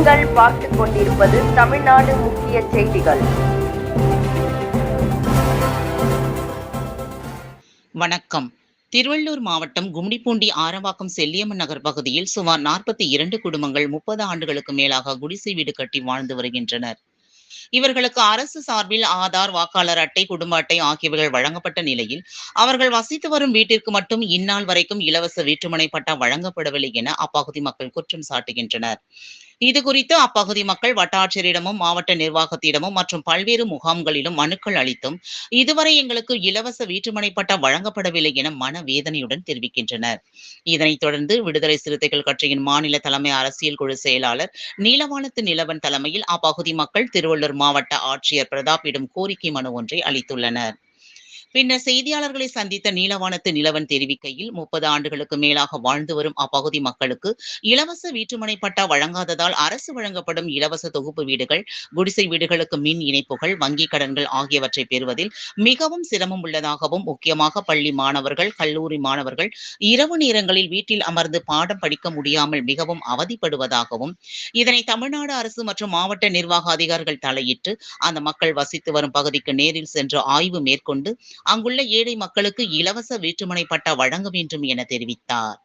நீங்கள் பார்த்துக் கொண்டிருப்பது தமிழ்நாடு முக்கிய செய்திகள். வணக்கம். திருவள்ளூர் மாவட்டம் கும்மிடிப்பூண்டி ஆரவாக்கம் செல்லியம்மன் நகர் பகுதியில் சுமார் 42 குடும்பங்கள் 30 ஆண்டுகளுக்கு மேலாக குடிசை வீடு கட்டி வாழ்ந்து வருகின்றனர். இவர்களுக்கு அரசு சார்பில் ஆதார், வாக்காளர் அட்டை, குடும்ப அட்டை ஆகியவைகள் வழங்கப்பட்ட நிலையில் அவர்கள் வசித்து வரும் வீட்டிற்கு மட்டும் இந்நாள் வரைக்கும் இலவச வீட்டுமனை பட்டா வழங்கப்படவில்லை என அப்பகுதி மக்கள் குற்றம் சாட்டுகின்றனர். இதுகுறித்து அப்பகுதி மக்கள் வட்டாட்சியரிடமும் மாவட்ட நிர்வாகத்திடமும் மற்றும் பல்வேறு முகாம்களிலும் மனுக்கள் அளித்தும் இதுவரை எங்களுக்கு இலவச வீட்டுமனை பட்டா வழங்கப்படவில்லை என மனவேதனையுடன் தெரிவிக்கின்றனர். இதனைத் தொடர்ந்து விடுதலை சிறுத்தைகள் கட்சியின் மாநில தலைமை அரசியல் குழு செயலாளர் நீலவானத்து நிலவன் தலைமையில் அப்பகுதி மக்கள் திருவள்ளூர் மாவட்ட ஆட்சியர் பிரதாப்பிடம் கோரிக்கை மனு ஒன்றை அளித்துள்ளனர். பின்னர் செய்தியாளர்களை சந்தித்த நீலவானத்து நிலவன் தெரிவிக்கையில் 30 ஆண்டுகளுக்கு மேலாக வாழ்ந்து வரும் அப்பகுதி மக்களுக்கு இலவச வீட்டுமனை பட்டா வழங்காததால் அரசு வழங்கப்படும் இலவச தொகுப்பு வீடுகள், குடிசை வீடுகளுக்கு மின் இணைப்புகள், வங்கிக் கடன்கள் ஆகியவற்றை பெறுவதில் மிகவும் சிரமம் உள்ளதாகவும், முக்கியமாக பள்ளி மாணவர்கள், கல்லூரி மாணவர்கள் இரவு நேரங்களில் வீட்டில் அமர்ந்து பாடம் படிக்க முடியாமல் மிகவும் அவதிப்படுவதாகவும், இதனை தமிழ்நாடு அரசு மற்றும் மாவட்ட நிர்வாக அதிகாரிகள் தலையிட்டு அந்த மக்கள் வசித்து வரும் பகுதிக்கு நேரில் சென்று ஆய்வு மேற்கொண்டு அங்குள்ள ஏழை மக்களுக்கு இலவச வீட்டுமனை பட்டா வழங்க வேண்டும் என தெரிவித்தார்.